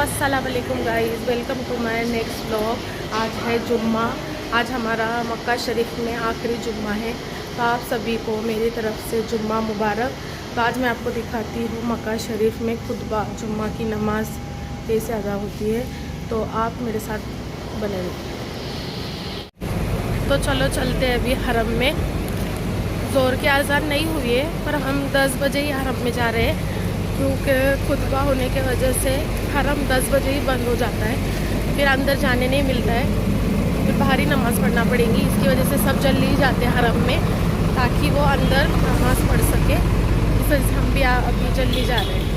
अस्सलाम वालेकुम guys, welcome to my next blog. आज है जुम्मा। आज हमारा मक्का शरीफ में आखिरी जुम्मा है, तो आप सभी को मेरी तरफ से जुम्मा मुबारक। तो आज मैं आपको दिखाती हूँ मक्का शरीफ में खुतबा, जुम्मा की नमाज कैसे अदा होती है, तो आप मेरे साथ बने रहिए। तो चलो चलते हैं अभी हरम में। ज़ोर की आज़ान नहीं हुई है, पर हम 10 बजे ही हरम में जा रहे हैं, क्योंकि खुतबा होने के वजह से हरम 10 बजे ही बंद हो जाता है, फिर अंदर जाने नहीं मिलता है, फिर बाहरी नमाज़ पढ़ना पड़ेगी। इसकी वजह से सब जल्दी ही जाते हैं हरम में, ताकि वो अंदर नमाज़ पढ़ सके। इस वजह से हम भी अभी जल्दी जा रहे हैं।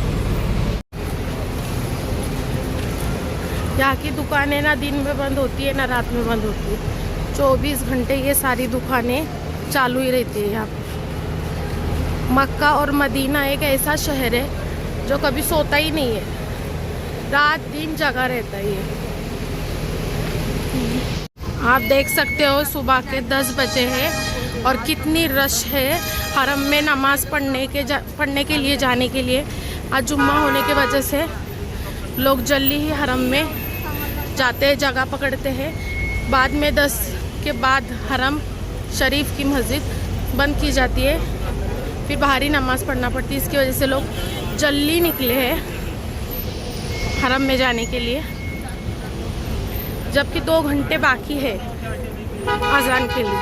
यहाँ की दुकानें ना दिन में बंद होती है ना रात में बंद होती है, 24 घंटे ये सारी दुकानें चालू ही रहती है। यहाँ मक्का और मदीना एक ऐसा शहर है जो कभी सोता ही नहीं है, रात दिन जगा रहता है ये। आप देख सकते हो सुबह के 10 बजे है और कितनी रश है हरम में नमाज पढ़ने के लिए जाने के लिए। आज जुम्मा होने की वजह से लोग जल्दी ही हरम में जाते हैं, जगह पकड़ते हैं। बाद में 10 के बाद हरम शरीफ की मस्जिद बंद की जाती है, फिर बाहरी नमाज़ पढ़ना पड़ती है। इसकी वजह से लोग जल्दी निकले हैं हरम में जाने के लिए, जबकि 2 घंटे बाकी है अज़ान के लिए।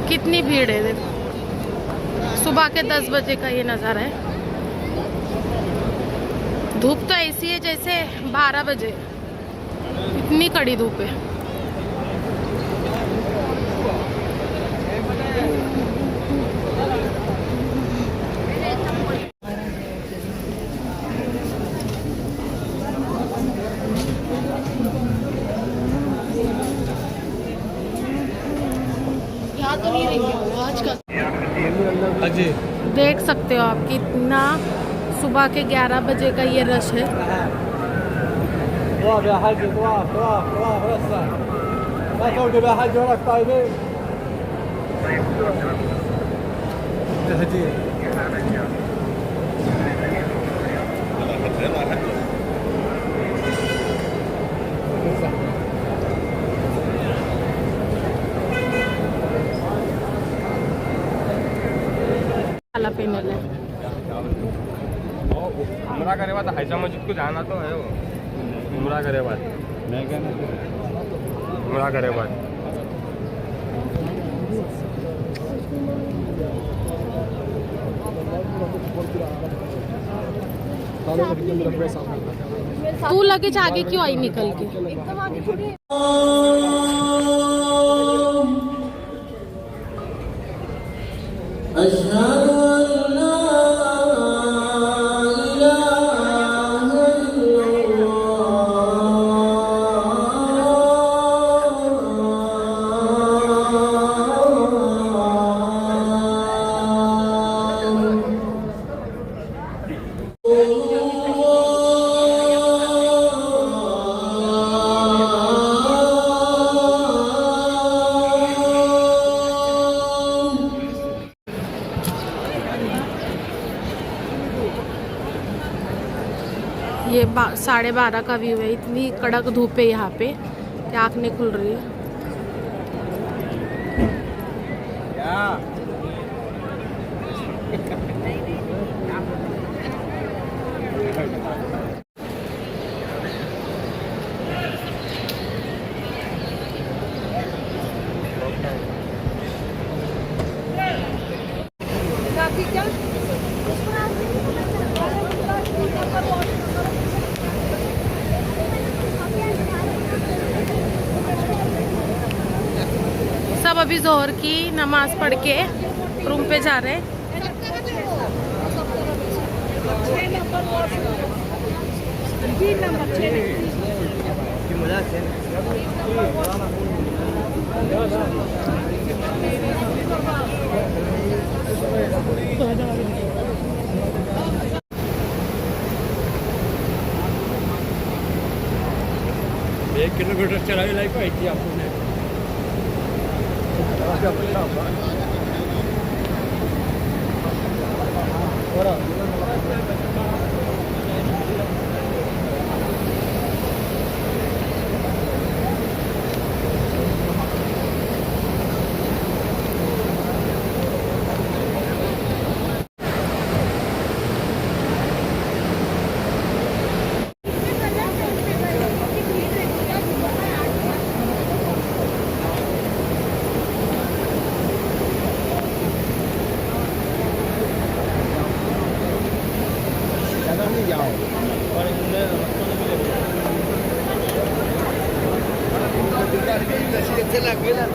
कितनी भीड़ है देखो, सुबह के 10 बजे का ये नज़ारा है। धूप तो ऐसी है जैसे 12 बजे, इतनी कड़ी धूप है। यहाँ तो नहीं रहेंगे आज का। देख सकते हो आप कितना सुबह के 11 बजे का ये रश है। पैनल है। उमरा करे बाद हाइजा मस्जिद को जाना तो है, वो उमरा करे बाद मैं क्या उमरा करे बाद तू लगेज आगे क्यों आई निकल के? एकदम आगे थोड़ी। ये 12:30 का व्यू है। इतनी कड़क धूप है यहाँ पे कि आँख नहीं खुल रही है। सब अभी जोहर की नमाज पढ़ के रूम पे जा रहे हैं। 1 किलोमीटर चलाई लाइफ आई थी आपको ने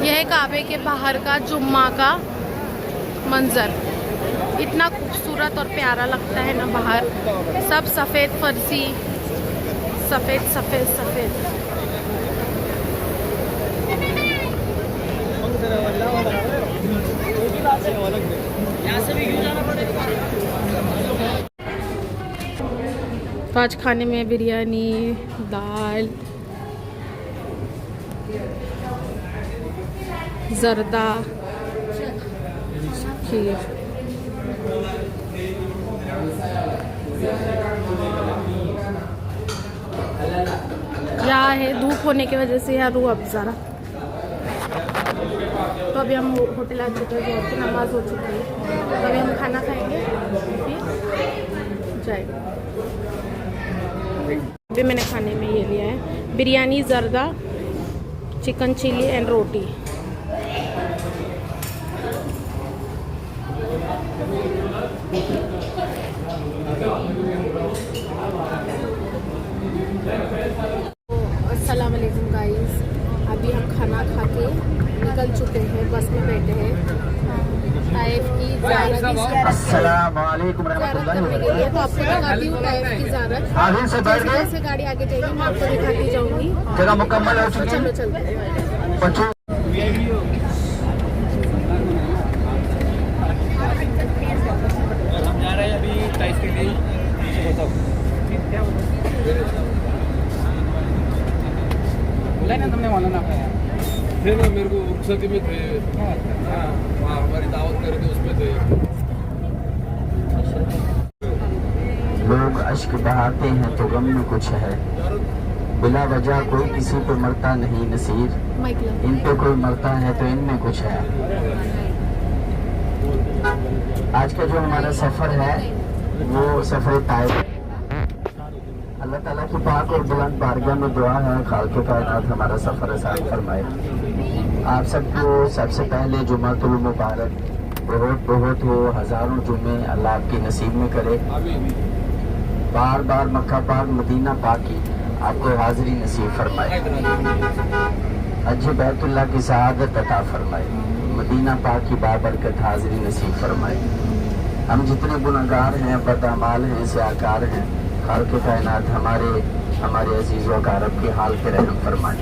यह है काबे के बाहर का जुम्मा का मंजर। इतना खूबसूरत और प्यारा लगता है ना बाहर, सब सफ़ेद फर्शी, सफ़ेद सफ़ेद सफ़ेद। तो आज खाने में बिरयानी, दाल, जर्दा, खीर। यहाँ है धूप होने की वजह से यहाँ रूह अफ़ज़ा। तो अभी हम होटल आ चुके हैं, जोहर की नमाज़ हो चुकी है, तो अभी हम खाना खाएंगे फिर जाएंगे। अभी मैंने खाने में ये लिया है बिरयानी, जर्दा, चिकन चिली एंड रोटी। अस्सलाम वालेकुम गाइस, अभी हम खाना खा के निकल चुके हैं, बस में बैठे हैं ताइफ की ज़ियारत। अस्सलाम वालेकुम रहमतुल्लाहि व बरकातहू। तो आपको दिखाती हूँ ताइफ की ज़ियारत। आगे से बैठ गए, जैसे गाड़ी आगे जाएगी मैं आपको दिखाती जाऊँगी। जगह मुकम्मल हो चुकी है। चलो चलते हैं। बच्चों हम जा रहे हैं अभी ताइफ के लिए। बोला ना तुमने मौलाना थे ना, मेरे को रुखसती में थे। हाँ, हमारी दावत करे थे, उसमें थे। लोग अश्क बहाते हैं तो गम में कुछ है, बिला वजह कोई किसी पे मरता नहीं नसीर, इन पे कोई मरता है तो इनमें कुछ है। आज का जो हमारा सफ़र है वो सफ़र ताइफ। अल्लाह ताला की पाक और बुलंद बारगाह में दुआ है खालिक़ कायनात हमारा सफ़र आसान फरमाए। आप सबको सबसे पहले जुम्मतुल मुबारक बहुत बहुत हो, हज़ारों जुम्मे अल्लाह आपकी नसीब में करे। बार बार मक्का पाक मदीना पाक की आपको हाज़िरी नसीब फरमाए। हज बैतुल्लाह की सआदत अता फरमाए। मदीना पाक की बाबरकत हाज़िरी नसीब फरमाए। हम जितने गुनहगार हैं, बदअमाल हैं, सियाकार हैं, खालिक़ कायनात हमारे अजीज़ व अक़ारब के हाल पे रहम फरमाए।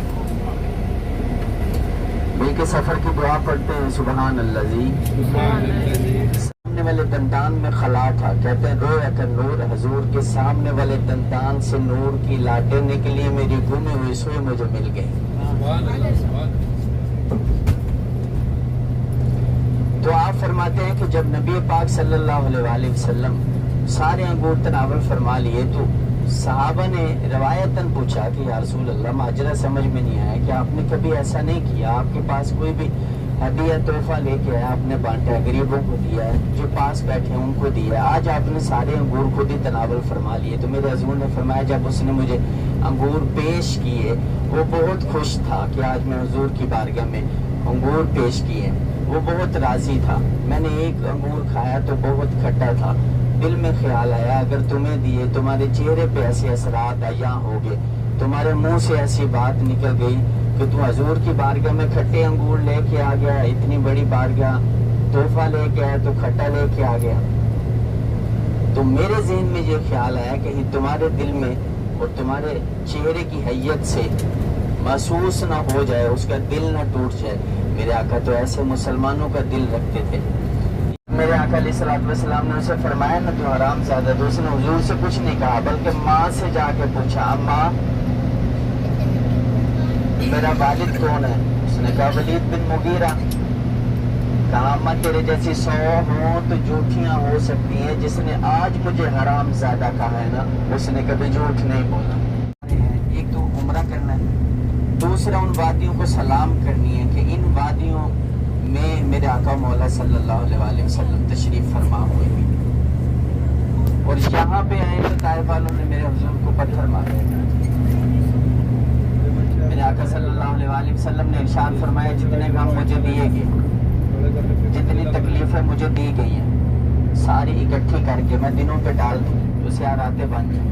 मिलके सफ़र की दुआ पढ़ते हैं, सुबहान अल्लज़ी। सामने वाले दंदान में खला था, कहते हैं रोया का नूर हजूर के सामने वाले दंदान से नूर की लाटे निकली, मेरी गुमे हुई सोई मुझे मिल गई। तो आप फरमाते हैं कि जब नबी पाक सल्लल्लाहु अलैहि वसल्लम सारे अंगूर तनावल फरमा लिए तो सहाबा ने रवायतन पूछा कि या रसूल अल्लाह, माजरा समझ में नहीं आया कि आपने कभी ऐसा नहीं किया, आपके पास कोई भी हदिया तोहफा लेके आया, आपने बांटा, गरीबों को दिया, जो पास बैठे हैं उनको दिया, आज आपने सारे अंगूर खुद ही तनावल फरमा लिए। तो मेरे हजूर ने फरमाया जब उसने मुझे अंगूर पेश किए वो बहुत खुश था कि आज मैं हुजूर की बारगाह में अंगूर पेश किए, वो बहुत राजी था। मैंने एक अंगूर खाया तो बहुत खट्टा था, दिल में ख्याल आया अगर तुम्हें दिए, तुम्हारे चेहरे पे ऐसे असरात आया होंगे, तुम्हारे मुंह से ऐसी बात निकल गई कि तू हजूर की बारगाह में खट्टे अंगूर लेके आ गया, इतनी बड़ी बारगाह, तोहफा लेके आया तो खट्टा लेके आ गया। तो मेरे ज़हन में ये ख्याल आया कि तुम्हारे दिल में और तुम्हारे चेहरे की हैयत से महसूस ना हो जाए, उसका दिल ना टूट जाए। मेरे आका तो ऐसे मुसलमानों का दिल रखते थे। मेरे आका अलैहिस्सलातु वस्सलाम ने उसे फरमाया ना तू हरामज़ादा, तो उसने हुजूर से कुछ नहीं कहा बल्कि माँ से जाके पूछा, अम्मा मेरा वालिद कौन है? उसने कहा वलीद बिन मुगीरा। कहा मैं तेरे जैसी 100 हों तो झूठियां हो सकती हैं, जिसने आज मुझे हराम ज्यादा कहा है ना, उसने कभी झूठ नहीं बोला। एक तो उम्रा करना है, दूसरा उन वादियों को सलाम करनी है कि इन वादियों में मेरे आका मौला सल्लल्लाहु अलैहि वसल्लम तशरीफ फरमा हुए हैं। और यहाँ पे आए तो ताइफ वालों ने मेरे हुजूर को पत्थर मारे। मेरे आका सल्लल्लाहु अलैहि वसल्लम ने इरशाद फरमाया, जितने गम मुझे दिए गए, जितनी तकलीफें मुझे दी गई हैं, सारी इकट्ठी करके मैं दिनों पे डाल दूँ तो उसे रातें बन जाए।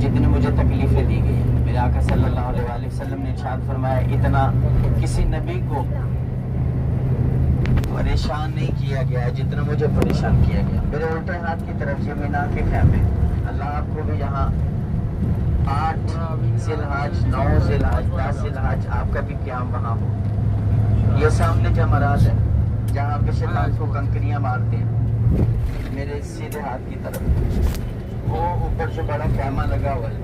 जितनी मुझे तकलीफें दी गई हैं, मेरे आका सल्लल्लाहु अलैहि वसल्लम ने इरशाद फरमाया, इतना किसी नबी को परेशान नहीं किया गया जितना मुझे परेशान किया गया। मेरे उल्टे हाथ की तरफ ये मीना के खैमे, अल्लाह आपको भी यहाँ 8 ज़िलहज, 9 ज़िलहज, 10 ज़िलहज आपका भी क़याम वहाँ हो। ये सामने जमरात है जहाँ पे शैतान को कंकरियाँ मारते हैं, मेरे सीधे हाथ की तरफ वो ऊपर से बड़ा खैमा लगा हुआ है।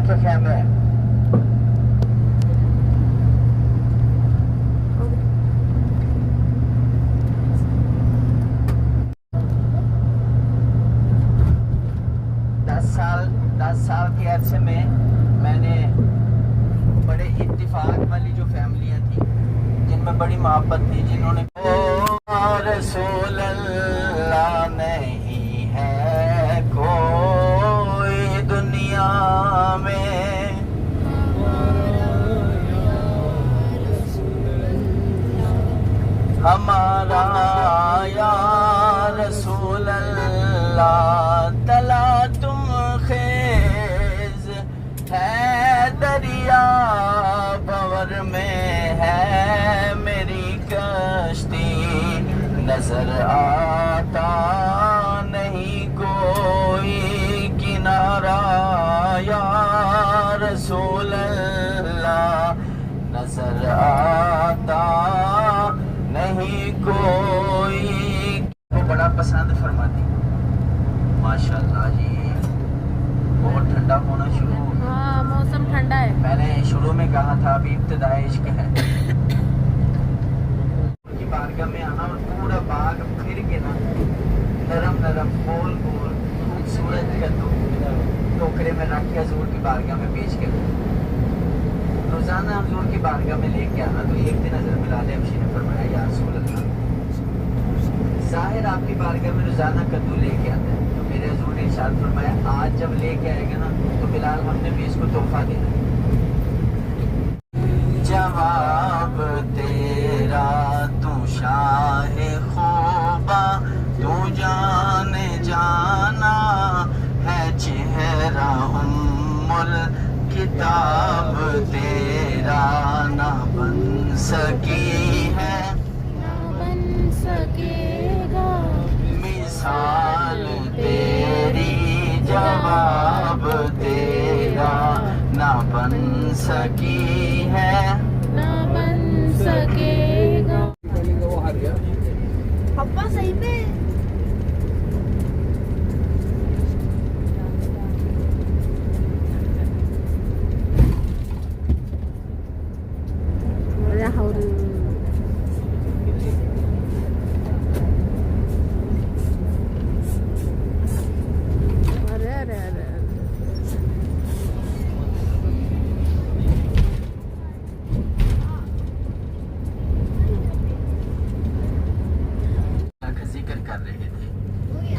के खैमे है। दस साल के अरसे में मैंने बड़े इत्तेफाक वाली जो फैमिलियां थी, जिनमें बड़ी मोहब्बत थी, जिन्होंने रसूल अल्लाह नहीं है कोई दुनिया में, हमारा या रसूल अल्लाह तला तुम खेज है, दरिया भंवर में है मेरी कश्ती, नजर आता नहीं कोई किनारा, या रसूल अल्लाह नजर आता नहीं कोई। वो बड़ा पसंद फरमाती, माशाल्लाह जी, बहुत ठंडा होना शुरू हो गया। हाँ, मौसम ठंडा है। मैंने शुरू में कहा था अभी इब्तिदाए इश्क है की बारगाह में आना और पूरा बाग फिर के ना नरम नरम गोल गोल खूबसूरत कद्दू टोकरे में रख के हजूर की बारगाह में पेश कर, रोजाना हजूर की बारगाह में लेके आना। तो एक दिन हजरत बिलाल हबशी ने फरमाया, या रसूल अल्लाह, जाहिर आपकी बारगाह में रोजाना कद्दू लेके आता है, तो मेरे हजूर ने इरशाद फरमाया, आज जब लेके आएगा ना तो बिलाल हमने भी इसको तोहफा देना। जवाब तेरा तू शाहे खूबा, तू जाने जाना है चेहरा उम्मुल किताब, तेरा ना बन सकी है ना बन सकेगा मिसाल तेरी, जवाब तेरा ना बन सकी है, ना बन सकेगा। पापा सही में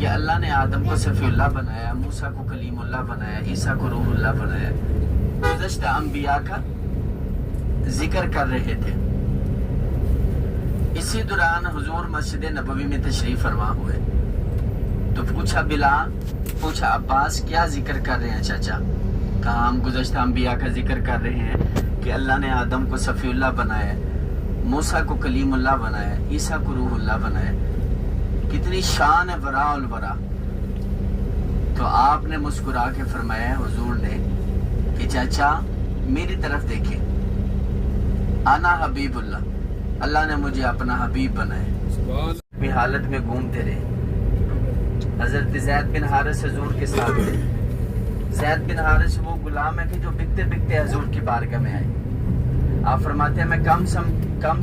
अल्लाह ने आदम को सफीउल्लाह बनाया, मूसा को कलीमुल्लाह बनाया, ईसा को रूहुल्लाह बनाया। गुज़श्ता अंबिया का जिक्र कर रहे थे। इसी दौरान हुजूर मस्जिद नबवी में तशरीफ फरमा हुए, तो पूछा बिलाल, पूछा अब्बास, क्या जिक्र कर रहे हैं चाचा? कहा हम गुज़श्ता अंबिया का जिक्र कर रहे हैं कि अल्लाह ने आदम को सफीउल्लाह बनाया, मूसा को कलीमुल्लाह बनाया, ईसा को रूहुल्लाह बनाया। कितनी शान है वरा उल वरा। तो आपने मुस्कुरा के फरमाया हुजूर ने कि चाचा मेरी तरफ देखें, आना हबीबुल्लाह, अल्लाह ने मुझे अपना हबीब बनाया। भी हालत में घूमते रहे। हजरत ज़ैद बिन हारिस हुजूर के साथ थे। ज़ैद बिन हारिस वो गुलाम है कि जो बिकते बिकते हुजूर की बारगाह में आए। आप फरमाते हैं मैं कम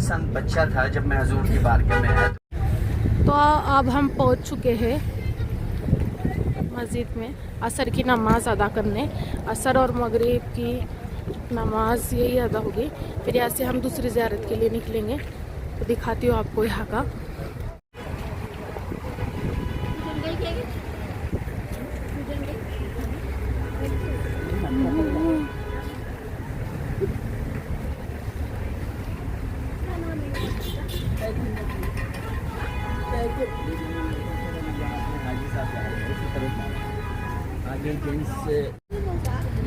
सन बच्चा था जब मैं हुजूर की बारगाह में आया। तो अब हम पहुंच चुके हैं मस्जिद में असर की नमाज़ अदा करने। असर और मगरिब की नमाज यही अदा होगी। फिर यहाँ से हम दूसरी ज़ियारत के लिए निकलेंगे। तो दिखाती हूँ आपको यहाँ का।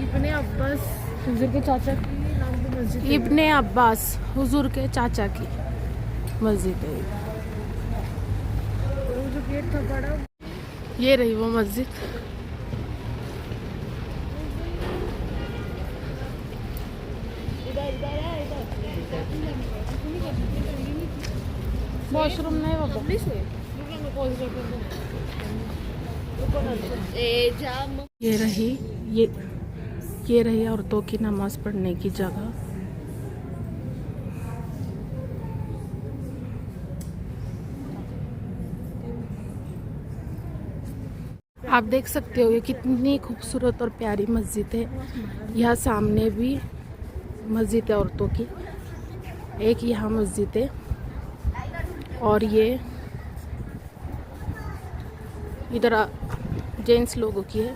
इब्ने अब्बास हुजूर के चाचा की मस्जिद। इब्ने अब्बास हुजूर के चाचा की मस्जिद है। जो गेट था बड़ा, ये रही वो मस्जिद। वॉशरूम नहीं बाबा। ये रही औरतों की नमाज पढ़ने की जगह। आप देख सकते हो ये कितनी खूबसूरत और प्यारी मस्जिद है। यहाँ सामने भी मस्जिद है औरतों की, एक यहाँ मस्जिद है और ये इधर जेंट्स लोगों की है।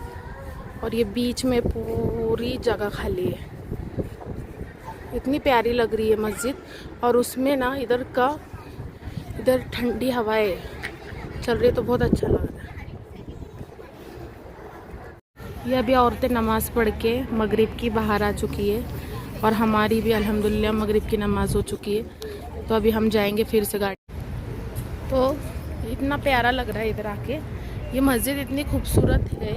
और ये बीच में पूरी जगह खाली है। इतनी प्यारी लग रही है मस्जिद। और उसमें ना इधर ठंडी हवाएं चल रही है तो बहुत अच्छा लग रहा है। ये अभी औरतें नमाज़ पढ़ के मगरिब की बाहर आ चुकी है और हमारी भी अल्हम्दुलिल्लाह मगरिब की नमाज़ हो चुकी है। तो अभी हम जाएंगे फिर से गाड़ी। तो इतना प्यारा लग रहा है इधर आके। ये मस्जिद इतनी खूबसूरत है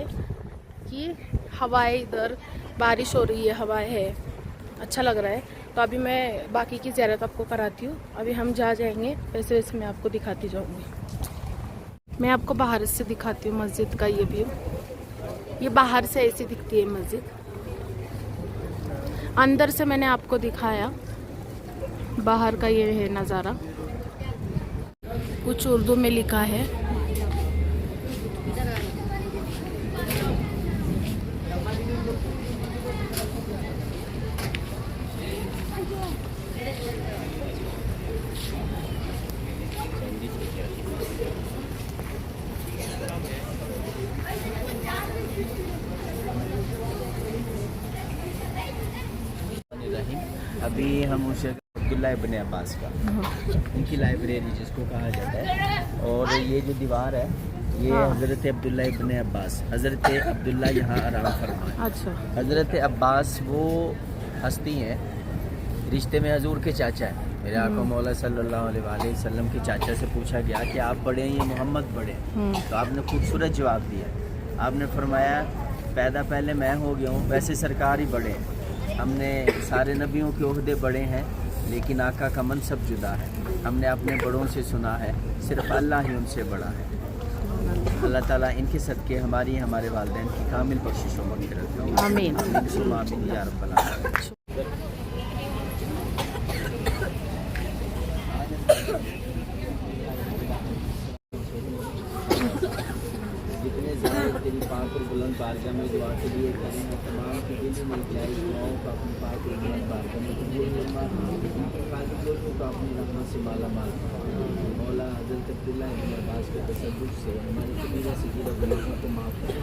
कि हवाएं, इधर बारिश हो रही है, हवाएं है, अच्छा लग रहा है। तो अभी मैं बाकी की ज़ियारत आपको कराती हूँ। अभी हम जाएंगे, वैसे वैसे मैं आपको दिखाती जाऊँगी। मैं आपको बाहर से दिखाती हूँ मस्जिद का ये व्यू। ये बाहर से ऐसी दिखती है मस्जिद। अंदर से मैंने आपको दिखाया, बाहर का ये है नज़ारा। कुछ उर्दू में लिखा है। अभी हम उसे अब्दुल्ला इब्ने अब्बास का, उनकी लाइब्रेरी जिसको कहा जाता है। और ये जो दीवार है ये हज़रत अब्दुल्ला इब्ने अब्बास, हज़रत अब्दुल्ला यहाँ आराम फरमाए। अच्छा। हज़रत अब्बास वो हस्ती हैं, रिश्ते में हजूर के चाचा हैं। मेरे आका मौला सल्लल्लाहु अलैहि वसल्लम के चाचा से पूछा गया कि आप बड़े हैं या मोहम्मद बड़े हैं? तो आपने खूबसूरत जवाब दिया। आपने फरमाया पैदा पहले मैं हो गया हूँ, वैसे सरकार ही बड़े हैं। हमने सारे नबियों के ओहदे बड़े हैं लेकिन आका का मनसब जुदा है। हमने अपने बड़ों से सुना है सिर्फ अल्लाह ही उनसे बड़ा है। अल्लाह ताला इनके सदके हमारी हमारे वालिदैन की कामिल बख्शिश व मग़फ़िरत करे। आमीन आमीन या रब्बल आलमीन। जितने ज़ाहिर तेरी पाक और बुलंद बारगाह में दुआ के लिए करें हैं, तमाम की दिल में प्यारी दुआओं का अपनी पाक और बुलंद बारगाह में कबूल फरमा। लोगों को अपनी रहमत से माला माल। मौला हज़रत अब्दुल्ला इब्ने अब्बास के तसद्दुक़ से हमारी कबीरा सगीरा गुनाहों को माफ़ कर,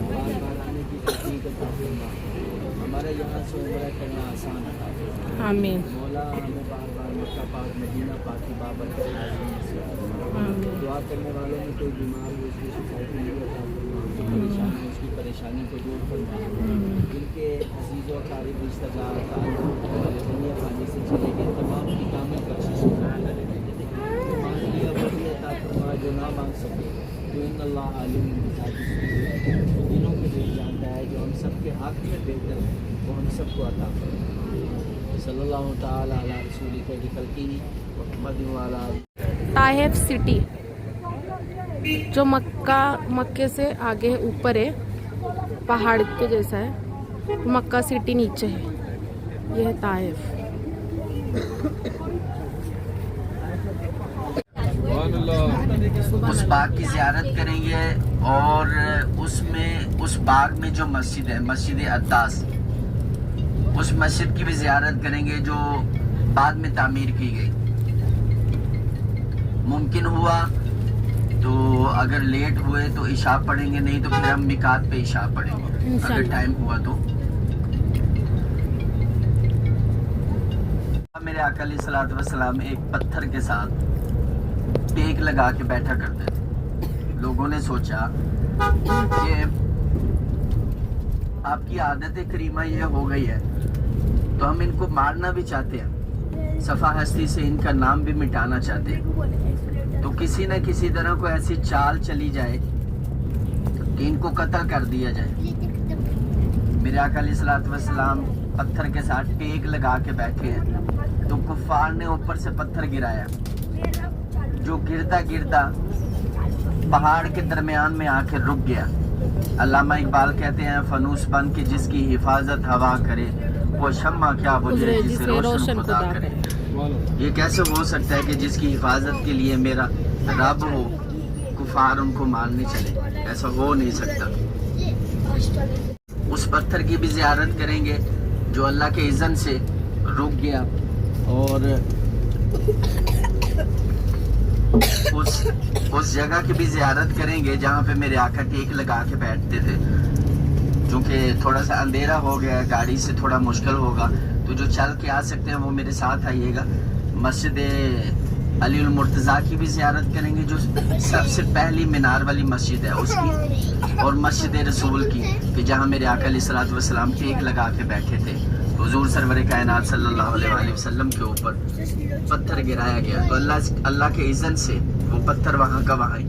बार बार आने की तौफ़ीक़ अता फरमा। हमारा यहाँ से उम्रा करना आसान अता फरमा। आमीन। मौला हमें बार बार मक्का पाक, मदीना पाक की बाबरकत दुआ करने वालों में कोई बीमार हो उसकी शिफा के लिए अता फरमा। उसकी परेशानी को दूर फरमा। जिनके अज़ीज़ों क़रीब रिश्तेदार दुनिया पानी से चले गए तमाम की कामिल बख्शिश जो ना मांग सके तो इन्नल्लाह अलीम बिज़ाति सुदूर। वाक़ में बेहतर है वो हम सबको अता फरमाए। सल्लल्लाहु ताला अला रसूली खल्क़ी मुहम्मद व अला ताइफ सिटी जो मक्के से आगे ऊपर है, पहाड़ के जैसा है। मक्का सिटी नीचे है, यह है ताइफ। उस बाग की ज़ियारत करेंगे और उसमें उस बाग में जो मस्जिद है, मस्जिद अत्तास, उस मस्जिद की भी ज़ियारत करेंगे जो बाद में तामीर की गई। मुमकिन हुआ तो अगर लेट हुए तो इशा पढ़ेंगे, नहीं तो फिर हम मिकात पे इशा पढ़ेंगे अगर टाइम हुआ तो। मेरे आका अलैहिस्सलातु वस्सलाम एक पत्थर के साथ टेक लगा के बैठा करते थे। लोगों ने सोचा कि आपकी आदत करीमा ये हो गई है तो हम इनको मारना भी चाहते हैं, सफ़ा हस्ती से इनका नाम भी मिटाना चाहते हैं, तो किसी न किसी तरह को ऐसी चाल चली जाए कि इनको कत्ल कर दिया जाए। मेरे आका अलैहिस्सलातु वस्सलाम पत्थर के साथ टेक लगा के बैठे हैं तो कुफ्फार ने ऊपर से पत्थर गिराया, जो गिरता गिरता पहाड़ के दरमियान में आके रुक गया। अल्लामा इकबाल कहते हैं, फनूस बन के जिसकी हिफाजत हवा करे, वो शम्मा क्या बुझे जिसे रोशन खुदा करे। ये कैसे हो सकता है कि जिसकी हिफाजत के लिए मेरा रब हो, कुफार उनको मारने चले? ऐसा हो नहीं सकता। उस पत्थर की भी ज़ियारत करेंगे जो अल्लाह के इज़्ज़न से रुक गया, और उस जगह की भी ज़ियारत करेंगे जहाँ पे मेरे आका टेक लगा के बैठते थे। क्योंकि थोड़ा सा अंधेरा हो गया, गाड़ी से थोड़ा मुश्किल होगा, तो जो चल के आ सकते हैं वो मेरे साथ आइएगा। मस्जिद अली मुर्तज़ा की भी ज़ियारत करेंगे जो सबसे पहली मीनार वाली मस्जिद है उसकी, और मस्जिद रसूल की कि जहाँ मेरे आका अलैहिस्सलातु वस्सलाम टेक लगा के बैठे थे। हुजूर सरवर कायनात सल्लल्लाहु अलैहि वसल्लम के ऊपर पत्थर गिराया गया तो अल्लाह के इज़्ज़न से वो पत्थर वहाँ का वहाँ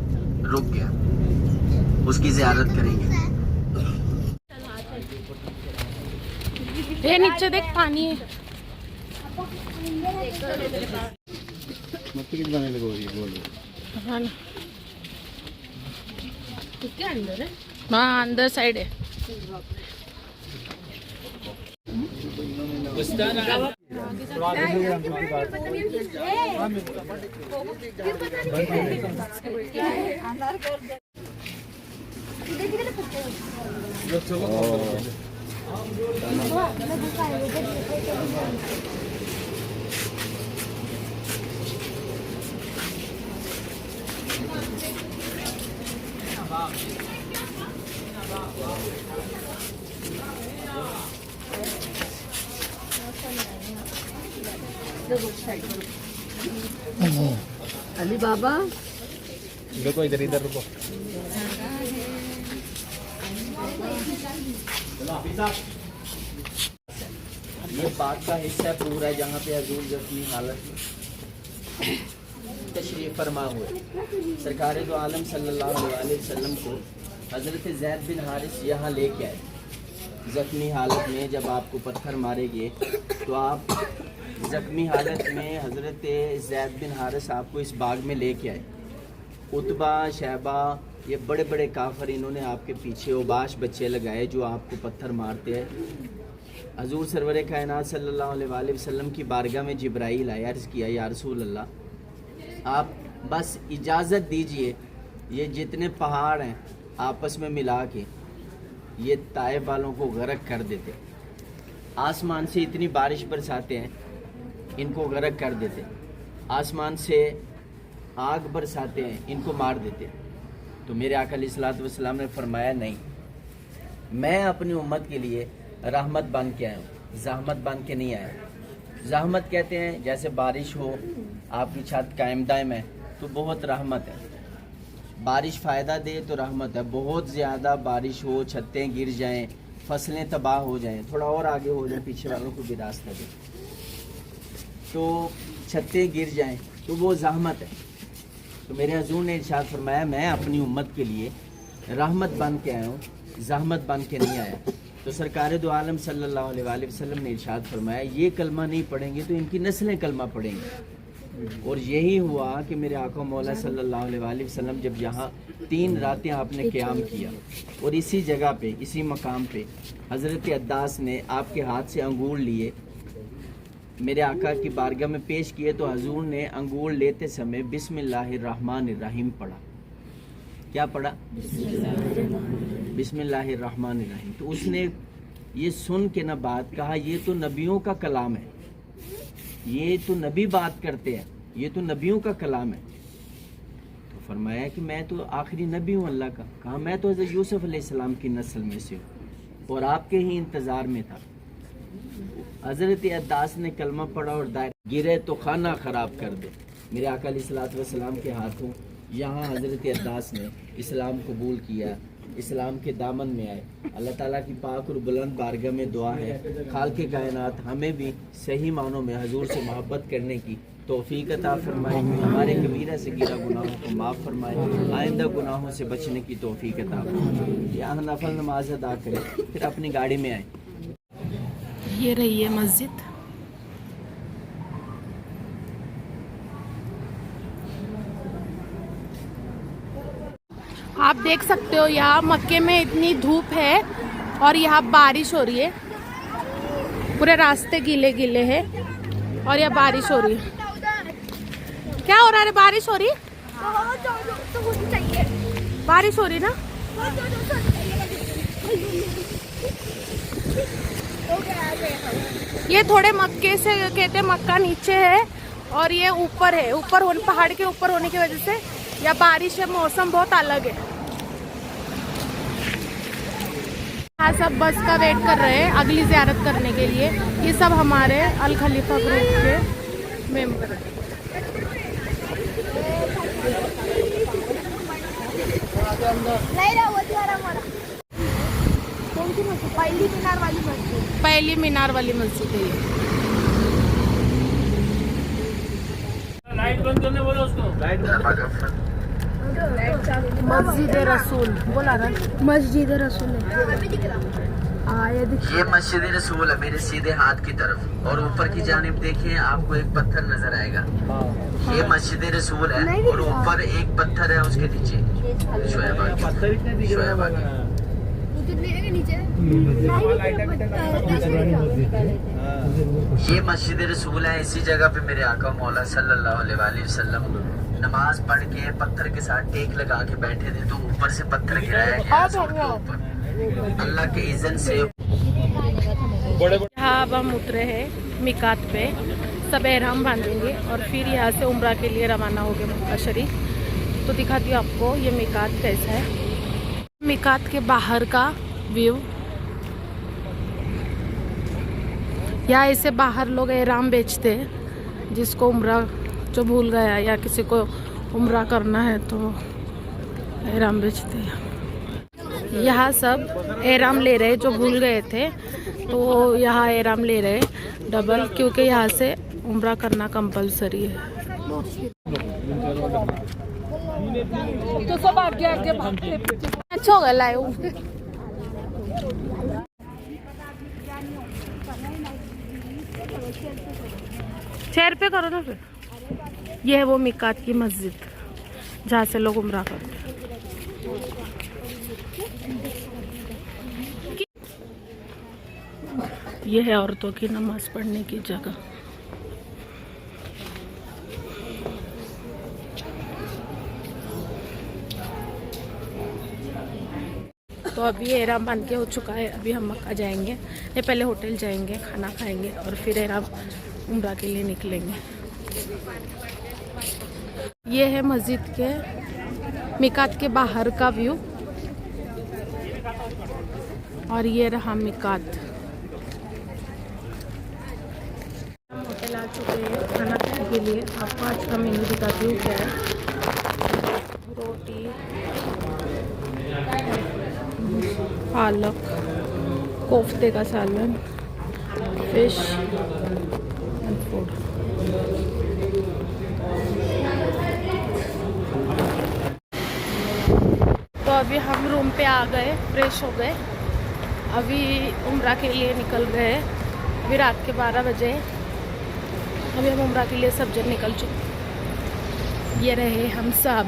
रुक गया। उसकी ज़ियारत करेंगे। ये नीचे देख पानी है। हाँ ना, किसके अंदर है? हाँ अंदर साइड है। अली बाबा रुको, इधर इधर रुको। ये बाग का हिस्सा पूरा है जहाँ पे हजूर जख्मी हालत में तशरीफ फरमा हुए। सरकार दो आलम सल्लल्लाहु अलैहि वसल्लम को हज़रत ज़ैद बिन हारिस यहाँ लेके आए ज़ख्मी हालत में। जब आपको पत्थर मारेंगे तो आप ज़ख्मी हालत में हज़रत ज़ैद बिन हारिस आपको इस बाग में लेके आए। उतबा शैबा ये बड़े बड़े काफर, इन्होंने आपके पीछे उबाश बच्चे लगाए जो आपको पत्थर मारते हैं। हजूर सरवर कायनात सल्लल्लाहु अलैहि वसल्लम की बारगाह में जिब्राईल आया, अर्ज़ किया, या रसूल अल्लाह आप बस इजाज़त दीजिए ये जितने पहाड़ हैं आपस में मिला के ये ताइफ वालों को गर्क कर देते, आसमान से इतनी बारिश बरसाते हैं इनको गर्क कर देते, आसमान से आग बरसाते हैं इनको मार देते। तो मेरे आका अलैहिस्सलातु वस्सलाम ने फरमाया नहीं, मैं अपनी उम्मत के लिए रहमत बन के आया हूँ, ज़हमत बन के नहीं आया। ज़हमत कहते हैं जैसे बारिश हो, आपकी छत कायम दायम है तो बहुत रहमत है, बारिश फ़ायदा दे तो रहमत है। बहुत ज़्यादा बारिश हो, छतें गिर जाएं, फसलें तबाह हो जाएं, थोड़ा और आगे हो जाए, पीछे वालों को भी रास्ता दे, तो छतें गिर जाएं तो वो ज़हमत है। तो मेरे हजूर ने इरशाद फरमाया मैं अपनी उम्मत के लिए रहमत बन के आया हूँ, ज़हमत बन के नहीं आया। तो सरकार दो आलम सल्लल्लाहु अलैहि वसल्लम ने इरशाद फरमाया ये कलमा नहीं पढ़ेंगे तो इनकी नस्लें कलमा पढ़ेंगी। और यही हुआ कि मेरे आका मौला सल्लल्लाहु अलैहि वसल्लम जब यहाँ 3 रातें आपने क़याम किया और इसी जगह पे इसी मकाम पे हज़रत अद्दास ने आपके हाथ से अंगूर लिए मेरे आका की बारगाह में पेश किए, तो हजूर ने अंगूर लेते समय बिस्मिल्लाहिर्रहमानिर्रहीम पढ़ा। क्या पढ़ा? बिस्मिल्लाहिर्रहमानिर्रहीम। तो उसने ये सुन के ना बात कहा ये तो नबियों का कलाम है, ये तो नबी बात करते हैं, ये तो नबियों का कलाम है। तो फरमाया कि मैं तो आखिरी नबी हूँ अल्लाह का। कहा मैं तो हज़रत यूसुफ अलैहिस्सलाम की नस्ल में से हूँ और आपके ही इंतज़ार में था। हज़रत अद्दास ने कलमा पढ़ा और दायर गिरे तो खाना ख़राब कर दे। मेरे आका अलैहिस्सलातु वस्सलाम के हाथों यहाँ हज़रत अद्दास ने इस्लाम कबूल किया, इस्लाम के दामन में आए। अल्लाह ताला की पाक और बुलंद बारगाह में दुआ है खालिक़े कायनात हमें भी सही मानों में हजूर से मोहब्बत करने की तौफीक अता फरमाए, हमारे कबीरा से गिरा गुनाहों को माफ़ फरमाए, आइंदा गुनाहों से बचने की तौफीक अता फरमाए। यहाँ नफल नमाज अदा करें फिर अपनी गाड़ी में आए। ये रही है मस्जिद। आप देख सकते हो यहाँ मक्के में इतनी धूप है और यहाँ बारिश हो रही है, पूरे रास्ते गीले गीले हैं और यहाँ बारिश हो रही है। क्या हो रहा है? बारिश हो रही है, बारिश हो रही ना। ये थोड़े मक्के से कहते हैं, मक्का नीचे है और ये ऊपर है, ऊपर होने पहाड़ के ऊपर होने की वजह से या बारिश है, मौसम बहुत अलग है। यहाँ सब बस का वेट कर रहे हैं अगली ज़ियारत करने के लिए। ये सब हमारे अल खलीफा ग्रुप के मेंबर हैं। पहली मीनार वाली मस्जिद है ये। लाइट बंद करने बोलो उसको। मस्जिद रसूल बोला ना, मस्जिद रसूल ये मस्जिद रसूल है मेरे सीधे हाथ की तरफ और ऊपर की जानिब देखिए आपको एक पत्थर नजर आएगा। ये मस्जिद रसूल है और ऊपर एक पत्थर है उसके नीचे शोएब ये मस्जिद रसूल है। इसी जगह पे मेरे आका मौला सल्लल्लाहु अलैहि वसल्लम नमाज पढ़ के पत्थर के साथ टेक लगा के बैठे थे, तो ऊपर से पत्थर गिराया गया उसके ऊपर अल्लाह के इज़्ज़त से। यहाँ अब हम उतरे हैं मिकात पे, सब एहराम बांधेंगे और फिर यहाँ से उम्रा के लिए रवाना होंगे मक्का शरीफ। तो दिखाती हूँ आपको ये मिकात कैसा है। मिकात के बाहर का व्यू, यहाँ ऐसे बाहर लोग एहराम बेचते हैं, जिसको उम्रा जो भूल गया या किसी को उम्रा करना है तो एहराम बेचते हैं। यहाँ सब एहराम ले रहे जो भूल गए थे, तो यहाँ एहराम ले रहे डबल, क्योंकि यहाँ से उम्रा करना कंपलसरी है। तो सब आगे आगे भागते अच्छा हो गया है। चेयर पे करो ना फिर। ये है वो मिकात की मस्जिद जहाँ से लोग उम्रा करते हैं। ये है औरतों की नमाज पढ़ने की जगह। तो अभी एहराम बांध के हो चुका है, अभी हम मक्का जाएंगे। ये पहले होटल जाएंगे, खाना खाएंगे और फिर एहराम उम्रा के लिए निकलेंगे। ये है मस्जिद के मिकात के बाहर का व्यू और ये रहा मिकात। हम होटल आ चुके हैं खाना खाने के लिए। आपको आज का मेन्यू दिखाती हूँ क्या है। रोटी, पालक, कोफ्ते का सालन, फिश एंड फूड। तो अभी हम रूम पे आ गए, फ्रेश हो गए अभी उम्रा के लिए निकल रहे हैं। अभी रात के 12 बजे। अभी हम उम्रा के लिए सब जन निकल चुके। ये रहे हम सब।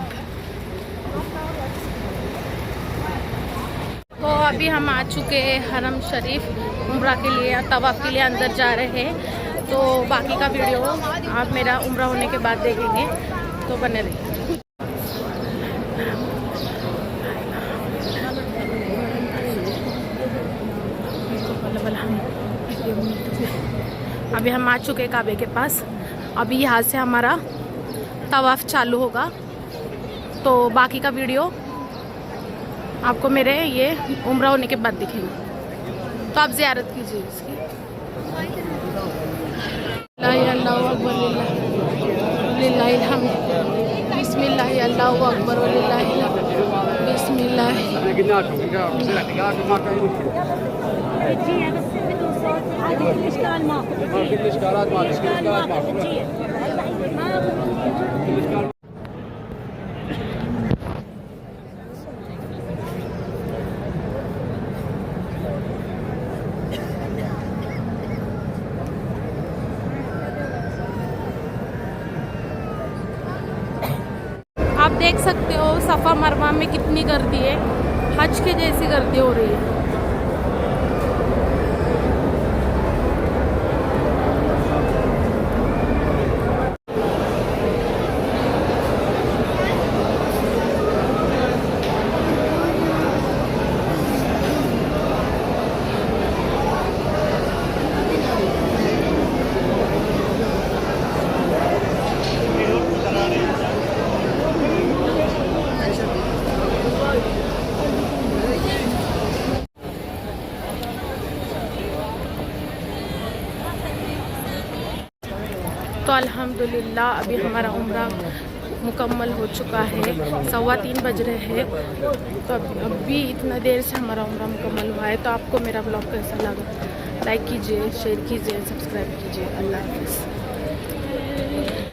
तो अभी हम आ चुके हैं हरम शरीफ उम्रा के लिए, तवाफ़ के लिए अंदर जा रहे हैं। तो बाकी का वीडियो आप मेरा उम्रा होने के बाद देखेंगे, तो बने रहिए। अभी हम आ चुके काबे के पास। अभी यहाँ से हमारा तवाफ़ चालू होगा, तो बाकी का वीडियो आपको मेरे ये उम्रा होने के बाद दिखेंगे। तो आप ज़ियारत कीजिए इसकी। अल्लाहु अकबर लिल्लाहिल हम्द। बिस्मिल्लाह अल्लाहु अकबर लिल्लाहिल हम्द। बिस्मिल्लाह। आप देख सकते हो सफ़ा मरवा में कितनी गर्दी है, हज के जैसी गर्दी हो रही है। तो अल्हम्दुलिल्लाह अभी हमारा उम्रा मुकम्मल हो चुका है। 3:15 बज रहे हैं। तो अभी इतना देर से हमारा उम्रा मुकम्मल हुआ है। तो आपको मेरा ब्लॉग कैसा लगा, लाइक कीजिए, शेयर कीजिए, सब्सक्राइब कीजिए। अल्लाह हाफ़िज़।